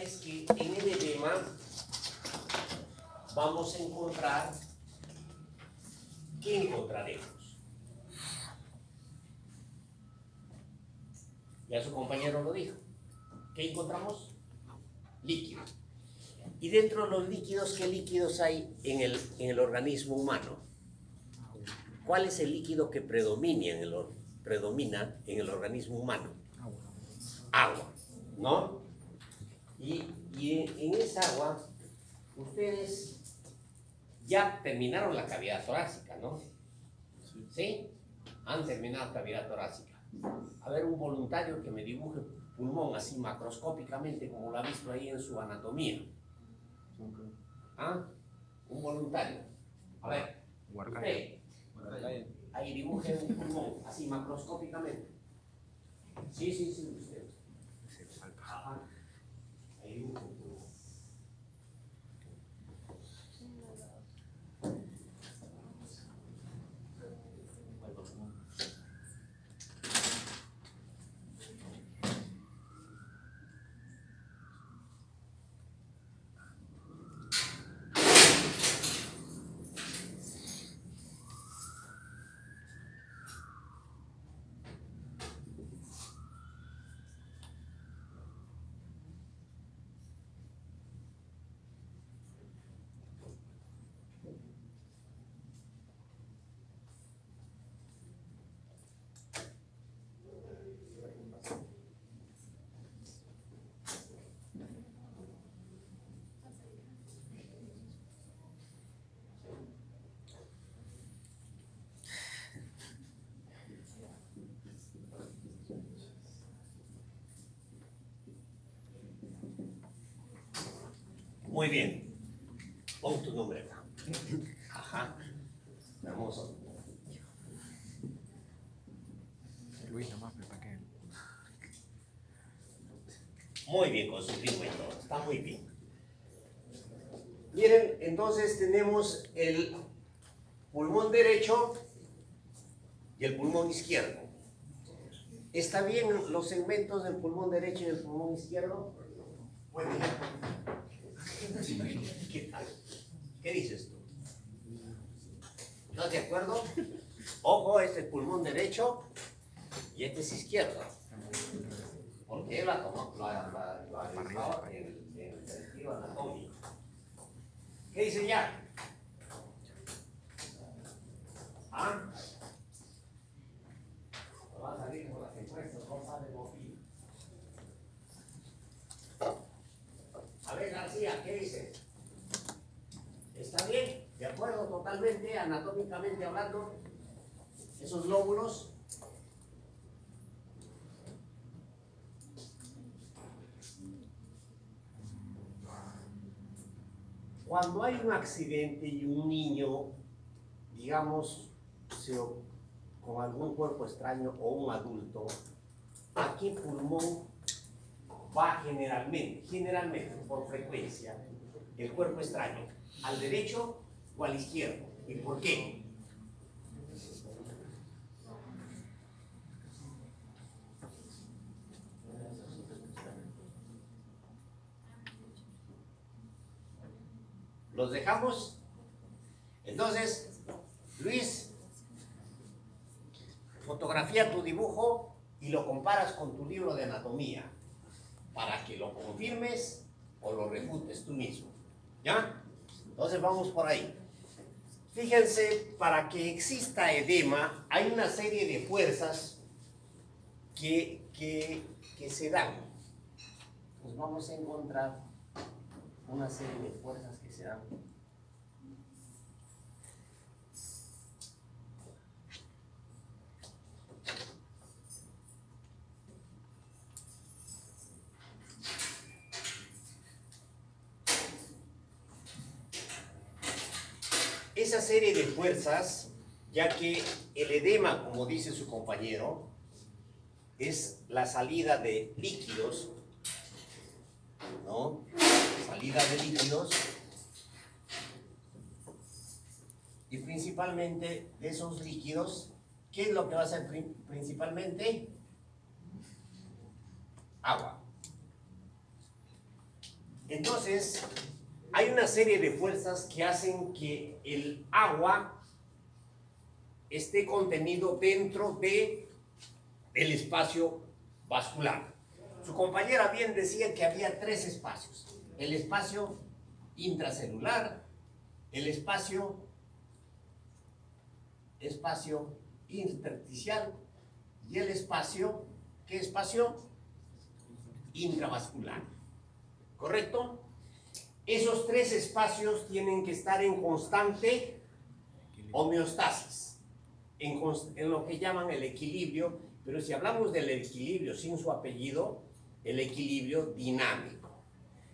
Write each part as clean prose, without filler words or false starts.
es que en el edema vamos a encontrar, ¿qué encontraremos? Ya su compañero lo dijo. ¿Qué encontramos? Líquido. Y dentro de los líquidos, ¿qué líquidos hay en el organismo humano? ¿Cuál es el líquido que predomina en el organismo humano? Agua, ¿no? Y en esa agua, ustedes ya terminaron la cavidad torácica, ¿no? ¿Sí? Han terminado cavidad torácica. A ver, un voluntario que me dibuje pulmón así macroscópicamente, como lo ha visto ahí en su anatomía. ¿Ah? Un voluntario. A ver, usted, ahí dibuje un pulmón así macroscópicamente. Sí, usted. Ajá. Ahí dibuja un pulmón. Muy bien. Pon tu nombre acá. Ajá. Hermoso. Luis, nomás me paqué. Muy bien, con su firma y todo. Está muy bien. Miren, entonces tenemos el pulmón derecho y el pulmón izquierdo. ¿Está bien los segmentos del pulmón derecho y del pulmón izquierdo? Bueno. ¿Qué tal? ¿Qué dices tú? ¿Estás de acuerdo? Ojo, este es pulmón derecho y este es izquierdo. Porque él lo ha realizado en el sentido anatómico. ¿Qué dice ya? ¿Ah? Va a salir con las encuestas, no sabe morir. A ver, García, ¿qué dices? ¿Está bien? ¿De acuerdo totalmente, anatómicamente hablando? Esos lóbulos. Cuando hay un accidente y un niño, digamos, con algún cuerpo extraño o un adulto, ¿a qué pulmón va generalmente, por frecuencia, el cuerpo extraño? ¿Al derecho o al izquierdo? ¿Y por qué? ¿Los dejamos? Entonces, Luis, fotografía tu dibujo y lo comparas con tu libro de anatomía para que lo confirmes o lo refutes tú mismo. ¿Ya? Entonces vamos por ahí. Fíjense, para que exista edema hay una serie de fuerzas que se dan. Pues vamos a encontrar una serie de fuerzas que se dan. Esa serie de fuerzas, ya que el edema, como dice su compañero, es la salida de líquidos, ¿no? Salida de líquidos, y principalmente de esos líquidos, ¿qué es lo que va a ser principalmente? Agua. Entonces, hay una serie de fuerzas que hacen que el agua esté contenido dentro del espacio vascular. Su compañera bien decía que había tres espacios: el espacio intracelular, el espacio intersticial y el espacio, ¿qué espacio? Intravascular. ¿Correcto? Esos tres espacios tienen que estar en constante homeostasis, en lo que llaman el equilibrio, pero si hablamos del equilibrio sin su apellido, el equilibrio dinámico.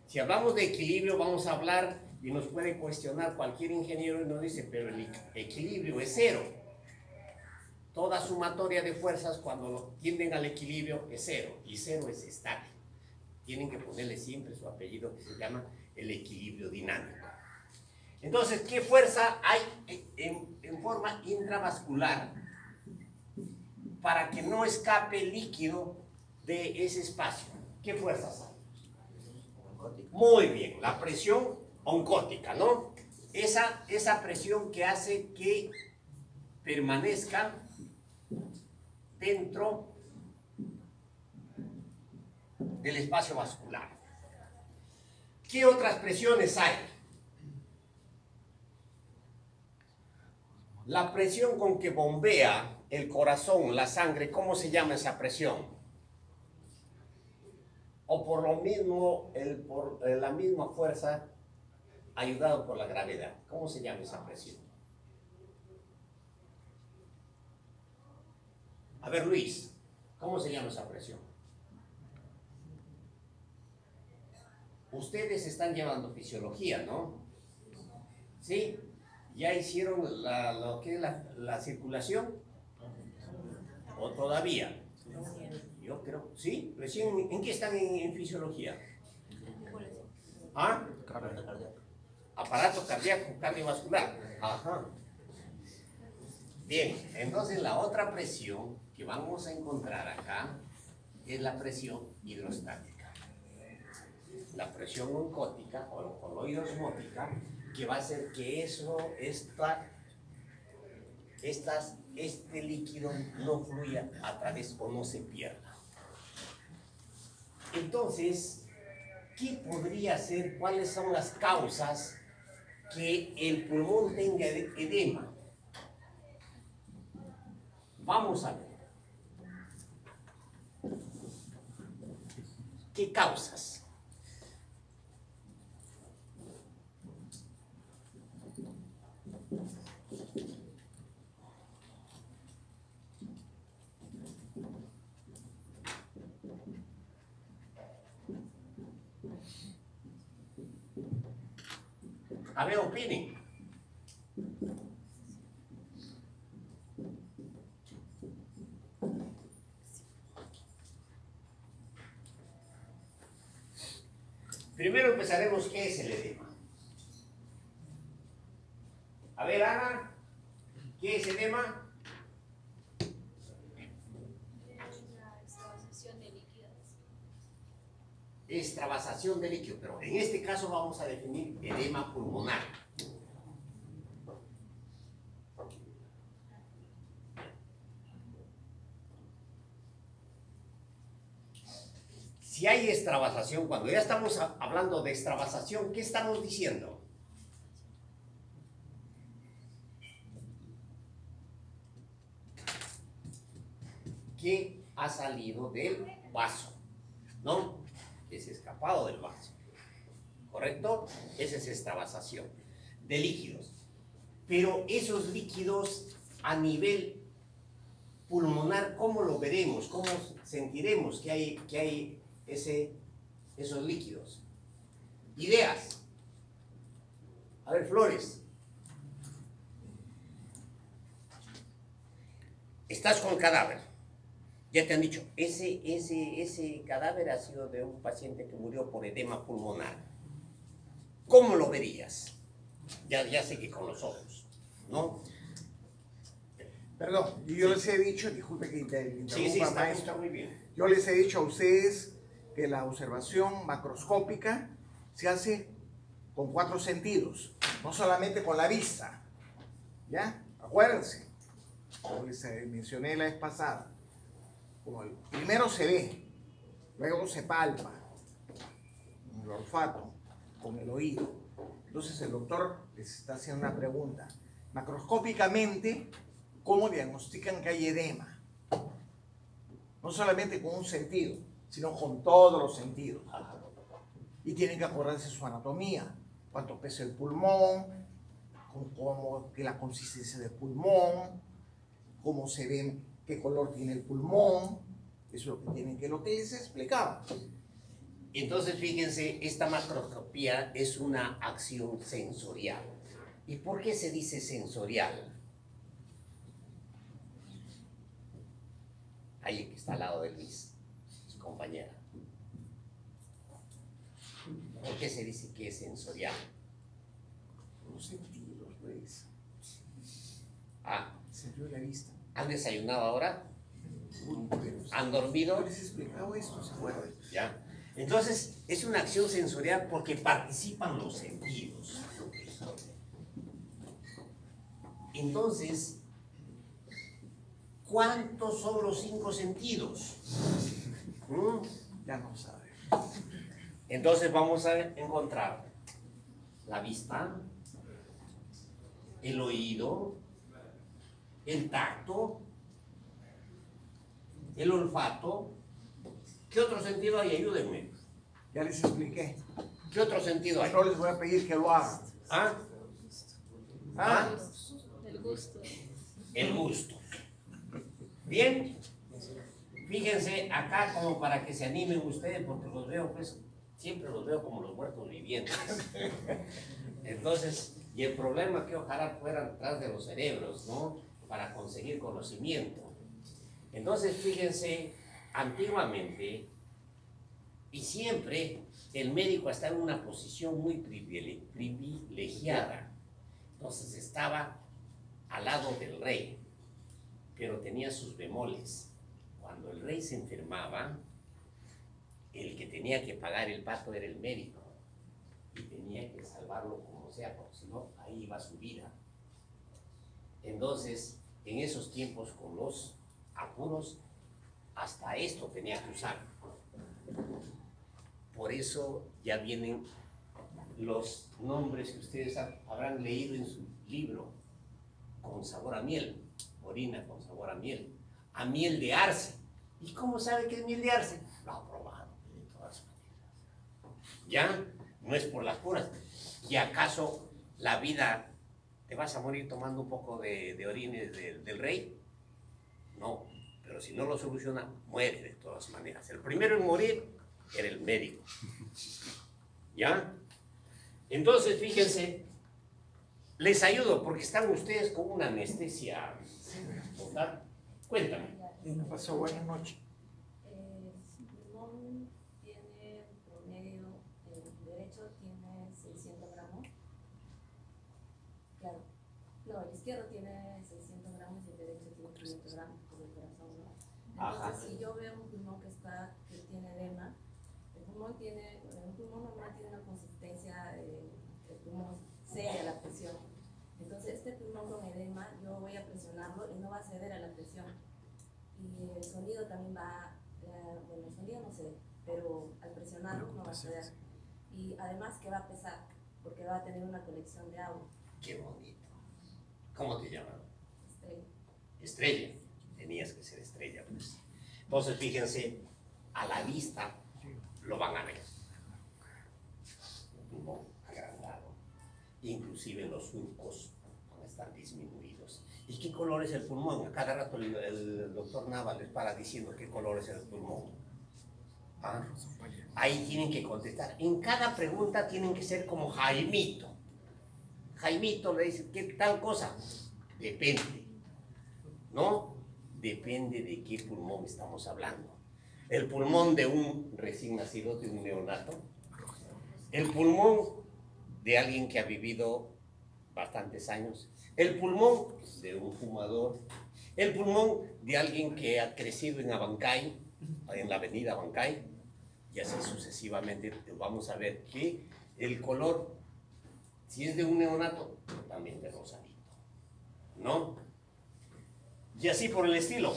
Si hablamos de equilibrio, vamos a hablar, y nos puede cuestionar cualquier ingeniero y nos dice, pero el equilibrio es cero. Toda sumatoria de fuerzas cuando tienden al equilibrio es cero, y cero es estático. Tienen que ponerle siempre su apellido, que se llama el equilibrio dinámico. Entonces, ¿qué fuerza hay en forma intravascular para que no escape líquido de ese espacio? ¿Qué fuerzas hay? Muy bien, la presión oncótica, ¿no? Esa presión que hace que permanezca dentro del espacio vascular. ¿Qué otras presiones hay? La presión con que bombea el corazón, la sangre, ¿cómo se llama esa presión? O por lo mismo, por la misma fuerza ayudado por la gravedad. ¿Cómo se llama esa presión? A ver, Luis, ¿cómo se llama esa presión? Ustedes están llevando fisiología, ¿no? ¿Sí? ¿Ya hicieron lo que es la circulación? ¿O todavía? Yo creo, ¿sí? Recién, ¿en qué están en fisiología? ¿Ah? Aparato cardíaco, cardiovascular. Ajá. Bien, entonces la otra presión que vamos a encontrar acá es la presión hidrostática. La presión oncótica o coloidosmótica, que va a hacer que este líquido no fluya a través o no se pierda. Entonces, ¿qué podría ser? ¿Cuáles son las causas que el pulmón tenga edema? Vamos a ver. ¿Qué causas? A ver, opinen. Primero empezaremos, ¿qué es el edema? A ver, Ana, ¿qué es edema? La extravasación de líquidos. Extravasación de líquido, pero en este caso vamos a definir edema pulmonar. Si hay extravasación, cuando ya estamos hablando de extravasación, ¿qué estamos diciendo? Que ha salido del vaso, ¿no? Es escapado del vaso, ¿correcto? Esa es extravasación de líquidos. Pero esos líquidos a nivel pulmonar, ¿cómo lo veremos? ¿Cómo sentiremos que hay esos líquidos? Ideas. A ver, Flores. Estás con cadáver. Ya te han dicho, ese cadáver ha sido de un paciente que murió por edema pulmonar. ¿Cómo lo verías? Ya sé que con los ojos, ¿no? Perdón, yo les he dicho, disculpe que interrumpa, Sí, está maestro. muy bien. Yo les he dicho a ustedes que la observación macroscópica se hace con 4 sentidos, no solamente con la vista. ¿Ya? Acuérdense, como les mencioné la vez pasada. Como primero se ve, luego se palpa, con el olfato, con el oído. Entonces el doctor les está haciendo una pregunta. Macroscópicamente, ¿cómo diagnostican que hay edema? No solamente con un sentido, sino con todos los sentidos. Y tienen que acordarse su anatomía, cuánto pesa el pulmón, que la consistencia del pulmón, cómo se ve, qué color tiene el pulmón. Eso es lo que tienen que, lo que les explicaba. Entonces, fíjense, esta macroscopía es una acción sensorial. ¿Y por qué se dice sensorial? Ahí que está al lado de Luis, su compañera. ¿Por qué se dice que es sensorial? Los sentidos, pues. Se vio la vista. ¿Han desayunado ahora? ¿Han dormido? Yo les he explicado esto, ¿se acuerdan? Ya. Entonces, es una acción sensorial porque participan los sentidos. Entonces, ¿cuántos son los 5 sentidos? Ya no saben. Entonces vamos a encontrar la vista, el oído, el tacto, el olfato. ¿Qué otro sentido hay? Ayúdenme. Ya les expliqué. ¿Qué otro sentido hay? No les voy a pedir que lo hagan. ¿Ah? El gusto. El gusto. Bien. Fíjense acá como para que se animen ustedes, porque los veo, pues, siempre los veo como los muertos vivientes. Entonces, y el problema es que ojalá fueran detrás de los cerebros, ¿no? Para conseguir conocimiento. Entonces, fíjense, antiguamente, y siempre, el médico estaba en una posición muy privilegiada. Entonces, estaba al lado del rey, pero tenía sus bemoles. Cuando el rey se enfermaba, el que tenía que pagar el pato era el médico y tenía que salvarlo como sea, porque si no, ahí iba su vida. Entonces, en esos tiempos, con los apuros, hasta esto tenía que usar. Por eso ya vienen los nombres que ustedes habrán leído en su libro: con sabor a miel, orina con sabor a miel de arce. ¿Y cómo sabe que es miel de arce? Lo ha probado de todas maneras. ¿Ya? No es por las curas. ¿Y acaso la vida te vas a morir tomando un poco de orines del rey? No, pero si no lo soluciona, muere de todas maneras. El primero en morir era el médico. ¿Ya? Entonces, fíjense, les ayudo porque están ustedes con una anestesia total. Cuéntame. ¿Qué me pasó? Buenas noches. Su pulmón tiene promedio, el derecho tiene 600 gramos. Claro. No, el izquierdo tiene 600 gramos y el derecho tiene 500 gramos por el corazón, ¿no? Entonces, si yo veo un pulmón que tiene edema, un pulmón normal tiene una consistencia de pulmón seria la presión. Entonces, este pulmón con edema, yo voy a presionarlo y no va a ceder a la presión. Y el sonido también va, bueno, el sonido no sé, pero al presionarlo no va a ceder. Y además que va a pesar, porque va a tener una colección de agua. Qué bonito. ¿Cómo te llaman? Estrella. Estrella. Tenías que ser estrella, pues. Entonces, fíjense, a la vista lo van a ver. Un pulmón agrandado. Inclusive los surcos van a estar disminuidos. ¿Y qué color es el pulmón? A cada rato el doctor Nava les para diciendo qué color es el pulmón. ¿Ah? Ahí tienen que contestar. En cada pregunta tienen que ser como Jaimito. Jaimito le dice, ¿qué tal cosa? Depende. ¿No? Depende de qué pulmón estamos hablando. El pulmón de un recién nacido, de un neonato. El pulmón de alguien que ha vivido bastantes años. El pulmón de un fumador. El pulmón de alguien que ha crecido en Abancay, en la avenida Abancay. Y así sucesivamente vamos a ver qué el color, si es de un neonato, también de rosadito, ¿no? Y así por el estilo.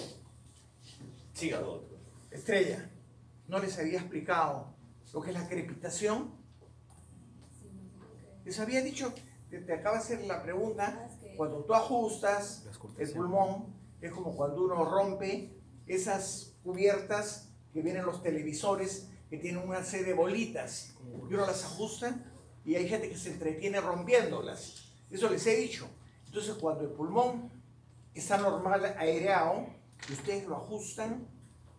Siga, doctor. Estrella, ¿no les había explicado lo que es la crepitación? Sí, me dijo que Les había dicho, te acaba de hacer la pregunta, es que cuando tú ajustas Las el cortesías. pulmón, es como cuando uno rompe esas cubiertas que vienen en los televisores, que tienen una serie de bolitas, y uno las ajusta, y hay gente que se entretiene rompiéndolas. Eso les he dicho. Entonces, cuando el pulmón está normal, aireado, y ustedes lo ajustan,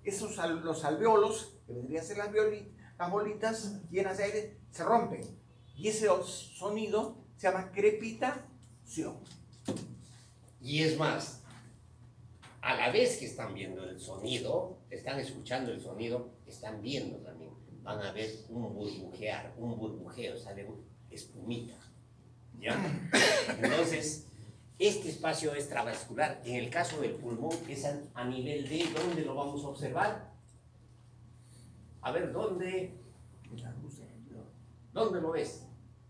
los alveolos, que vendrían a ser las bolitas llenas de aire, se rompen. Y ese sonido se llama crepitación. Y es más, a la vez que están viendo el sonido, están escuchando el sonido, están viendo también. Van a ver un burbujear, un burbujeo, sale una espumita. ¿Ya? Entonces, este espacio extravascular, en el caso del pulmón, es a nivel de, ¿dónde lo vamos a observar? A ver, ¿dónde lo ves?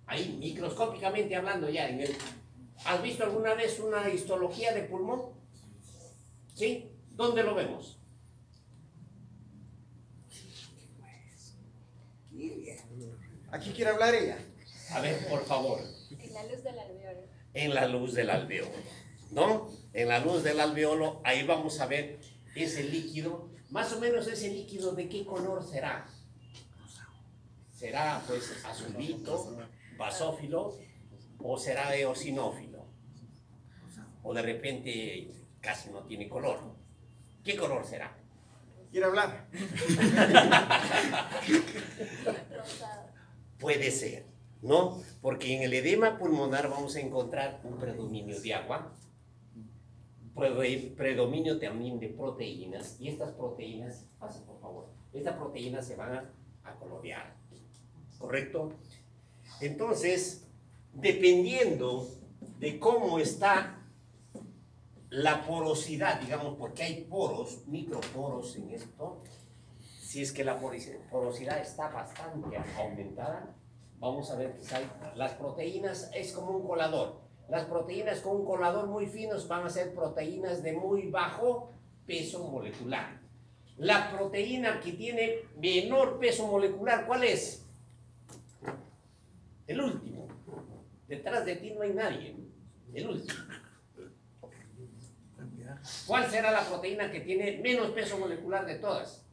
Ahí, microscópicamente hablando ya, ¿has visto alguna vez una histología de pulmón? ¿Sí? ¿Dónde lo vemos? Aquí quiere hablar ella. A ver, por favor. En la luz del alveolo. En la luz del alveolo, ¿no? En la luz del alveolo, ahí vamos a ver ese líquido. Más o menos ese líquido, ¿de qué color será? ¿Será pues azulito, basófilo, o será eosinófilo? O de repente casi no tiene color. ¿Qué color será? ¿Quiere hablar? Rosado. Puede ser, ¿no? Porque en el edema pulmonar vamos a encontrar un predominio de agua, predominio también de proteínas, y estas proteínas, pasa por favor, estas proteínas se van a colorear, ¿correcto? Entonces, dependiendo de cómo está la porosidad, digamos, porque hay poros, microporos en esto, si es que la porosidad está bastante aumentada, vamos a ver que las proteínas es como un colador. Las proteínas con un colador muy finos van a ser proteínas de muy bajo peso molecular. La proteína que tiene menor peso molecular, ¿cuál es? El último. Detrás de ti no hay nadie. El último. ¿Cuál será la proteína que tiene menos peso molecular de todas?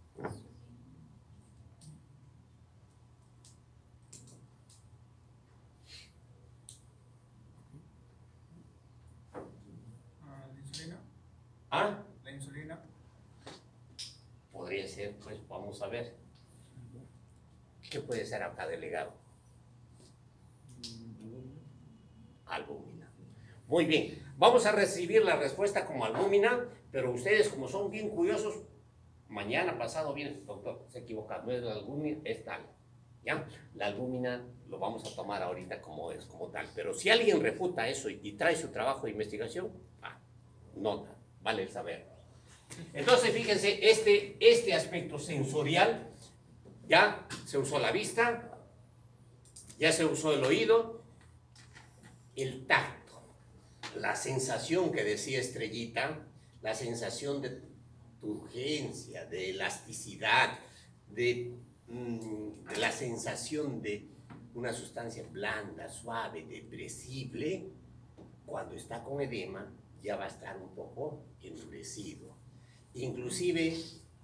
La insulina. ¿Ah? La insulina. Podría ser, pues vamos a ver. ¿Qué puede ser acá delegado? Albúmina. Muy bien, vamos a recibir la respuesta como albúmina, pero ustedes como son bien curiosos, mañana pasado vienen, doctor, se equivoca, no es la albúmina, es tal. ¿Ya? La albúmina lo vamos a tomar ahorita como es, como tal, pero si alguien refuta eso y trae su trabajo de investigación, nota, vale el saber. Entonces, fíjense, este aspecto sensorial, ya se usó la vista, ya se usó el oído, el tacto, la sensación que decía Estrellita, la sensación de turgencia, de elasticidad, de la sensación de una sustancia blanda, suave, depresible, cuando está con edema ya va a estar un poco endurecido. Inclusive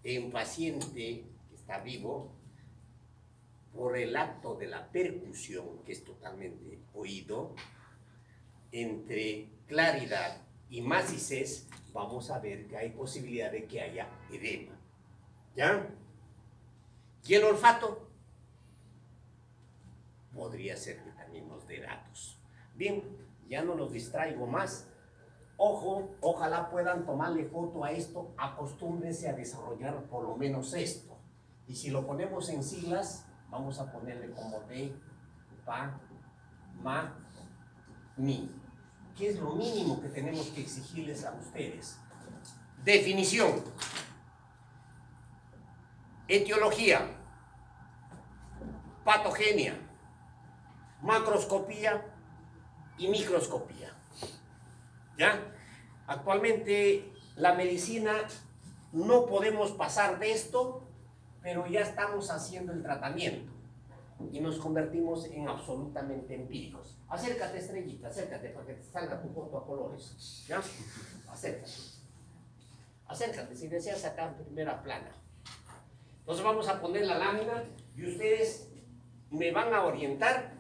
en paciente que está vivo, por el acto de la percusión, que es totalmente oído, entre claridad y maciez, vamos a ver que hay posibilidad de que haya edema. ¿Ya? ¿Y el olfato? Podría ser que también nos dé datos. Bien, ya no los distraigo más. Ojo, ojalá puedan tomarle foto a esto, acostúmbrense a desarrollar por lo menos esto. Y si lo ponemos en siglas, vamos a ponerle como D, PA, MA, MI. ¿Qué es lo mínimo que tenemos que exigirles a ustedes? Definición. Etiología. Patogenia. macroscopía y microscopía. ¿Ya? Actualmente la medicina no podemos pasar de esto, pero ya estamos haciendo el tratamiento y nos convertimos en absolutamente empíricos. Acércate, Estrellita, acércate para que te salga tu foto a colores. ¿Ya? Acércate. Acércate, si deseas sacar primera plana. Entonces vamos a poner la lámina y ustedes me van a orientar.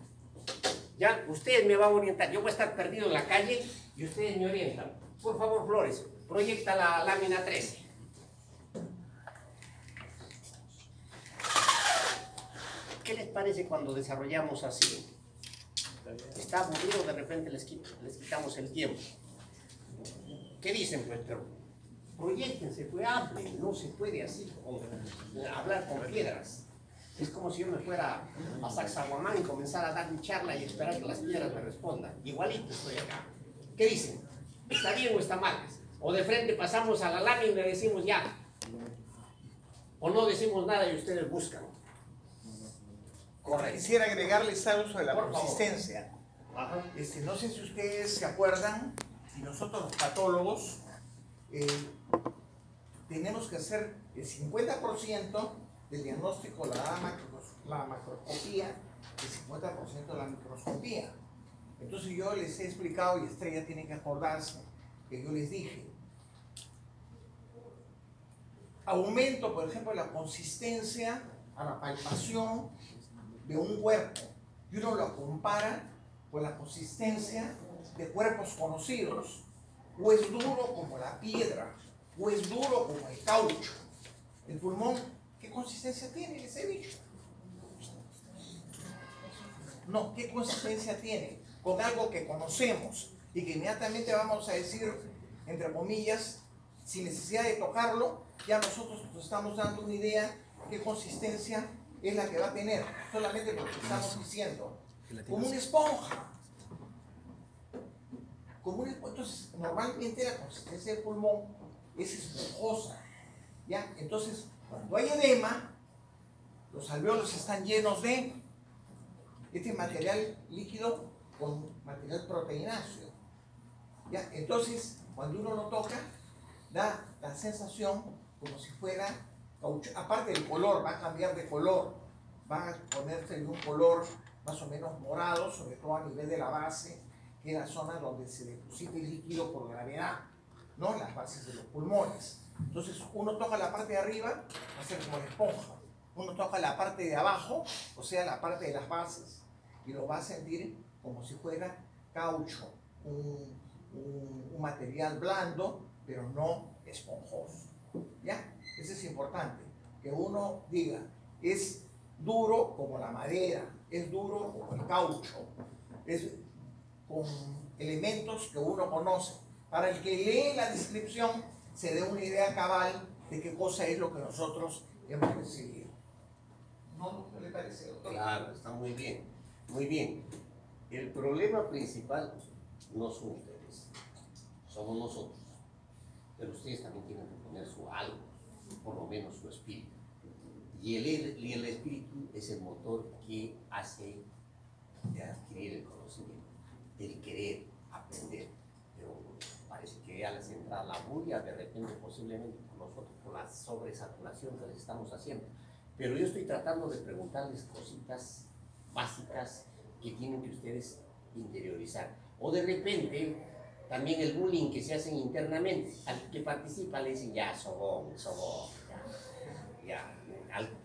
¿Ya? Ustedes me van a orientar. Yo voy a estar perdido en la calle y ustedes me orientan. Por favor, Flores, proyecta la lámina 13. ¿Qué les parece cuando desarrollamos así? Está aburrido, de repente les quitamos el tiempo. ¿Qué dicen, pues? Pero proyectense, pues hablen, no se puede así hablar con piedras. Es como si yo me fuera a Sacsayhuamán y comenzara a dar mi charla y esperar que las piedras me respondan. Igualito estoy acá. ¿Qué dicen? ¿Está bien o está mal? O de frente pasamos a la lámina y decimos ya. O no decimos nada y ustedes buscan. Correcto. Quisiera agregarles algo sobre la Por favor. consistencia. Ajá. No sé si ustedes se acuerdan, y nosotros los patólogos tenemos que hacer el 50% del diagnóstico la macroscopía, el 50% de la microscopía. Entonces yo les he explicado, y Estrella tiene que acordarse, que yo les dije, aumento, por ejemplo, la consistencia a la palpación de un cuerpo, y uno lo compara con la consistencia de cuerpos conocidos. O es duro como la piedra, o es duro como el caucho. El pulmón, ¿qué consistencia tiene? Les he dicho. No, ¿qué consistencia tiene? Con algo que conocemos y que inmediatamente vamos a decir, entre comillas, sin necesidad de tocarlo, ya nosotros nos estamos dando una idea qué consistencia es la que va a tener, solamente lo que estamos diciendo. Como una esponja. Entonces, normalmente la consistencia del pulmón es esponjosa. ¿Ya? Entonces, cuando hay edema, los alvéolos están llenos de este material líquido con material proteináceo. ¿Ya? Entonces, cuando uno lo toca, da la sensación como si fuera caucho. Aparte del color, va a cambiar de color, va a ponerse en un color más o menos morado, sobre todo a nivel de la base, que es la zona donde se deposita el líquido por gravedad, ¿no? Las bases de los pulmones. Entonces, uno toca la parte de arriba, va a ser como la esponja. Uno toca la parte de abajo, o sea, la parte de las bases, y lo va a sentir como si fuera caucho, un material blando, pero no esponjoso. ¿Ya? Eso es importante, que uno diga, es duro como la madera, es duro como el caucho, es con elementos que uno conoce, para el que lee la descripción se dé una idea cabal de qué cosa es lo que nosotros hemos recibido. ¿No le parece, doctor? Claro, está muy bien, muy bien. El problema principal no son ustedes, somos nosotros. Pero ustedes también tienen que poner su algo, por lo menos su espíritu. Y el espíritu es el motor que hace de adquirir el conocimiento, el querer aprender. Pero parece que ya les entra la bulla, de repente, posiblemente por nosotros, por la sobresaturación que les estamos haciendo. Pero yo estoy tratando de preguntarles cositas básicas que tienen que ustedes interiorizar. O de repente, también el bullying que se hacen internamente, al que participa le dicen, ya, sobón, ya.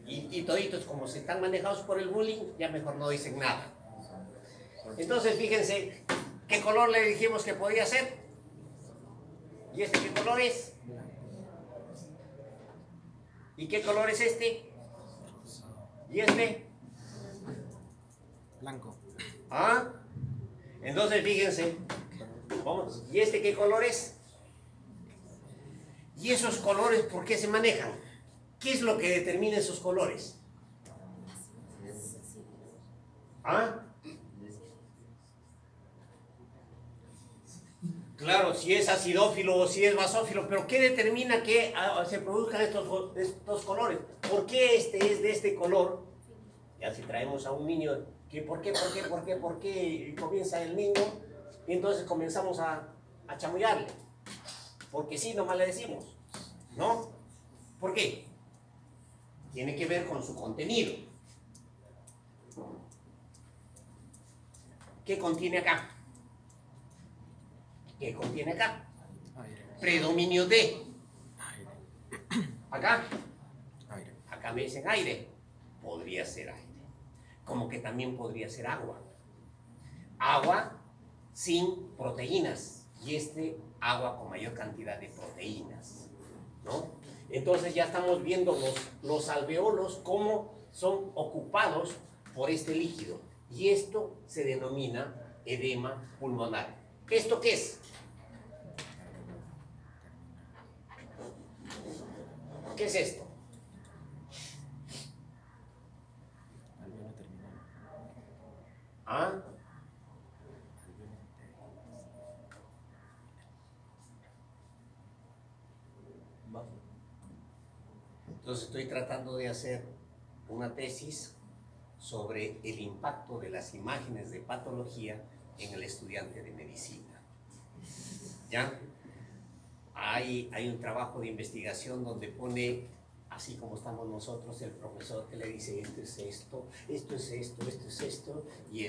Y toditos, como se están manejados por el bullying, ya mejor no dicen nada. Entonces, fíjense, ¿qué color le dijimos que podía ser? ¿Y este qué color es? ¿Y qué color es este? ¿Y este? Blanco. ¿Ah? Entonces, fíjense. Vamos. ¿Y este qué color es? ¿Y esos colores por qué se manejan? ¿Qué es lo que determina esos colores? ¿Ah? Claro, si es acidófilo o si es basófilo, pero ¿qué determina que se produzcan estos colores? ¿Por qué este es de este color? Ya si traemos a un niño que ¿por qué comienza el niño? Y entonces comenzamos a chamullarle. Porque sí, nomás le decimos, ¿no? ¿Por qué? Tiene que ver con su contenido. ¿Qué contiene acá? ¿Qué contiene acá? Aire. Predominio de. Aire. Acá. Aire. Acá me dicen aire. Podría ser aire. Como que también podría ser agua. Agua sin proteínas. Y agua con mayor cantidad de proteínas, ¿no? Entonces ya estamos viendo los alveolos cómo son ocupados por este líquido. Y esto se denomina edema pulmonar. ¿Esto qué es? ¿Qué es esto? Alveolo terminal. ¿Ah? Entonces estoy tratando de hacer una tesis sobre el impacto de las imágenes de patología en el estudiante de medicina. ¿Ya? Hay un trabajo de investigación donde pone, así como estamos nosotros, el profesor que le dice esto es esto, esto es esto, esto es esto, y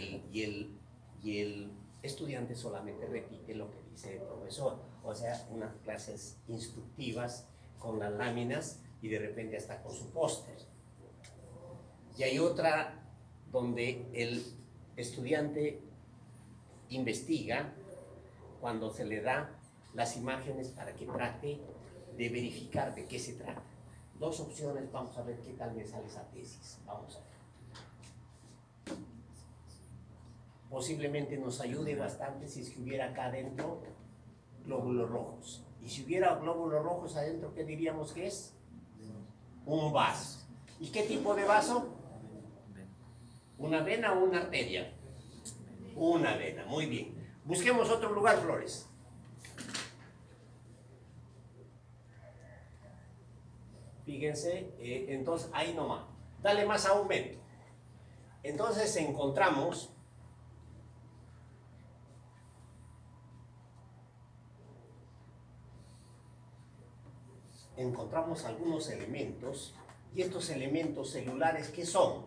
el estudiante solamente repite lo que dice el profesor. O sea, unas clases instructivas con las láminas y de repente hasta con su póster. Y hay otra donde el estudiante investiga cuando se le da las imágenes para que trate de verificar de qué se trata. Dos opciones, vamos a ver qué tal me sale esa tesis. Vamos a ver. Posiblemente nos ayude bastante si es que hubiera acá adentro glóbulos rojos. Y si hubiera glóbulos rojos adentro, ¿qué diríamos que es? Un vaso. ¿Y qué tipo de vaso? ¿Una vena o una arteria? Una vena, muy bien. Busquemos otro lugar, Flores. Fíjense, entonces ahí nomás. Dale más aumento. Entonces encontramos algunos elementos, y estos elementos celulares, ¿qué son?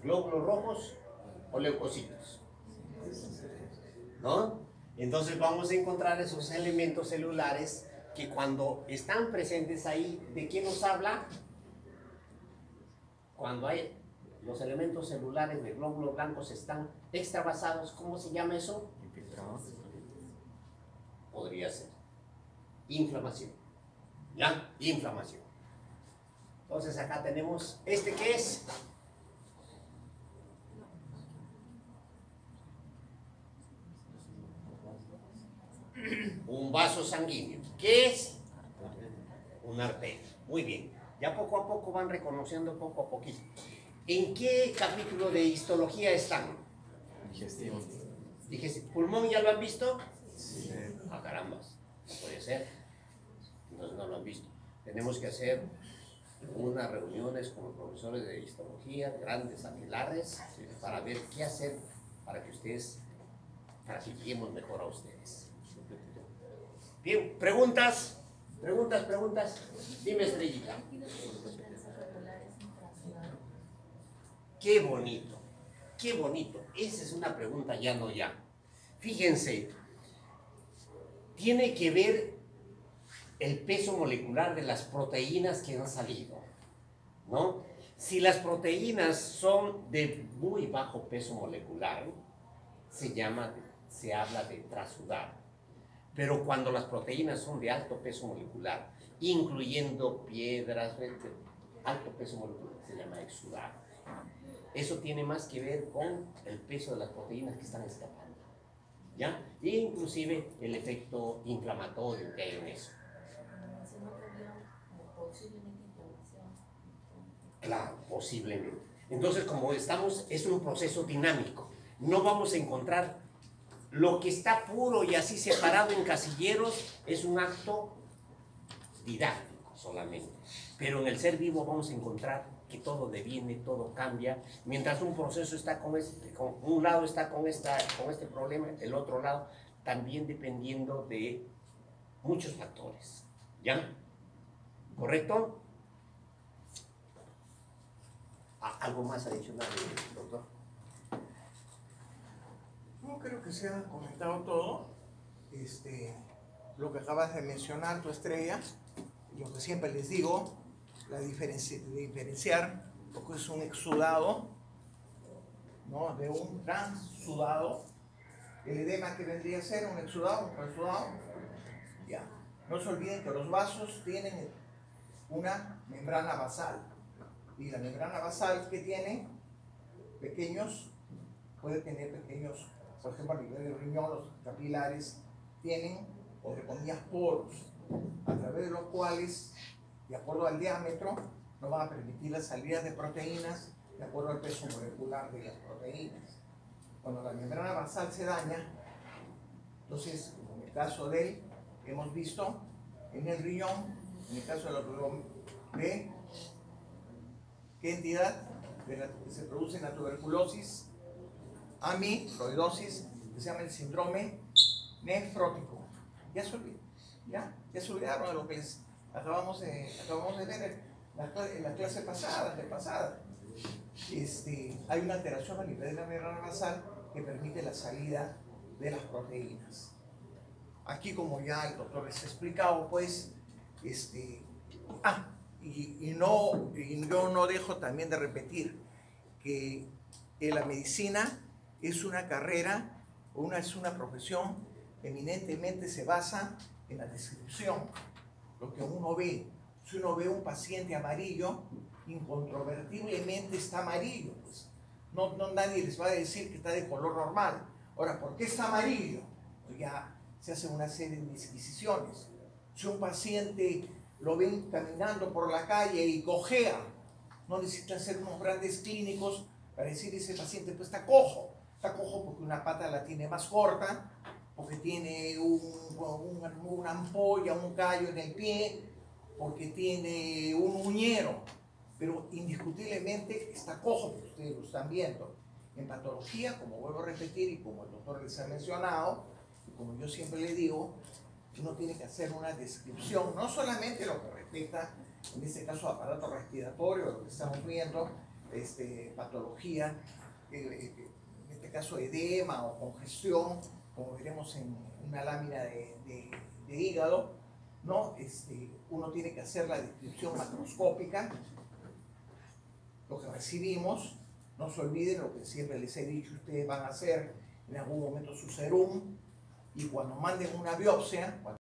¿Glóbulos rojos o leucocitos? ¿No? Entonces vamos a encontrar esos elementos celulares que cuando están presentes ahí, ¿de qué nos habla? Cuando hay los elementos celulares de glóbulos blancos están extravasados, ¿cómo se llama eso? Infiltrado. Podría ser inflamación. ¿Ya? Inflamación. Entonces acá tenemos, ¿este qué es? Un vaso sanguíneo. ¿Qué es? Una arteria. Muy bien. Ya poco a poco van reconociendo poco a poquito. ¿En qué capítulo de histología están? Digestión. ¿Pulmón ya lo han visto? Sí. Ah, carambas. No puede ser. No lo han visto. Tenemos que hacer unas reuniones con los profesores de histología, grandes amilares, para ver qué hacer para que ustedes, para que lleguemos mejor a ustedes. Bien, ¿preguntas? ¿Preguntas? Dime, Estrellita. Qué bonito, qué bonito. Esa es una pregunta ya no ya. Fíjense, tiene que ver el peso molecular de las proteínas que han salido, ¿no? Si las proteínas son de muy bajo peso molecular, se habla de trasudar. Pero cuando las proteínas son de alto peso molecular, incluyendo piedras, alto peso molecular, se llama exudar. Eso tiene más que ver con el peso de las proteínas que están escapando, ¿ya? E inclusive el efecto inflamatorio que hay en eso. Claro, posiblemente. Entonces, como estamos, es un proceso dinámico. No vamos a encontrar lo que está puro y así separado en casilleros, es un acto didáctico. solamente. Pero en el ser vivo vamos a encontrar que todo deviene, todo cambia. Mientras un proceso está con un lado está con este problema, el otro lado también dependiendo de muchos factores. ¿Ya? ¿Correcto? ¿Algo más adicional, doctor? No creo que se ha comentado todo. Lo que acabas de mencionar, tu estrella, lo que siempre les digo, diferenciar lo que es un exudado, ¿no?, de un transudado. El edema que vendría a ser un exudado, un transudado. Ya. No se olviden que los vasos tienen una membrana basal. Y la membrana basal que tiene puede tener pequeños, por ejemplo, a nivel del riñón, los capilares tienen, entre comillas, poros, a través de los cuales, de acuerdo al diámetro, no van a permitir la salida de proteínas de acuerdo al peso molecular de las proteínas. Cuando la membrana basal se daña, entonces, en el caso de él, hemos visto en el riñón, en el caso de ¿qué entidad? Que se produce en la tuberculosis, amiloidosis, que se llama el síndrome nefrótico. Ya se olvidaron de lo que les acabamos de ver en la clase pasada, hay una alteración a nivel de la membrana basal que permite la salida de las proteínas. Aquí, como ya el doctor les ha explicado, pues, yo no dejo también de repetir que la medicina es una carrera, es una profesión que eminentemente se basa en la descripción, lo que uno ve. Si uno ve un paciente amarillo, incontrovertiblemente está amarillo, pues. No, nadie les va a decir que está de color normal. Ahora, ¿por qué está amarillo? Pues ya se hace una serie de disquisiciones. Si un paciente lo ven caminando por la calle y cojea, no necesita hacer unos grandes clínicos para decir ese paciente pues está cojo porque una pata la tiene más corta, porque tiene una ampolla, un callo en el pie, porque tiene un uñero, pero indiscutiblemente está cojo, porque ustedes lo están viendo. En patología, como vuelvo a repetir y como el doctor les ha mencionado, y como yo siempre le digo, uno tiene que hacer una descripción, no solamente lo que respecta, en este caso, aparato respiratorio, lo que estamos viendo, patología, en este caso edema o congestión, como veremos en una lámina de hígado, ¿no? Uno tiene que hacer la descripción macroscópica, lo que recibimos. No se olviden lo que siempre les he dicho, ustedes van a hacer en algún momento su serum, y cuando manden una biopsia,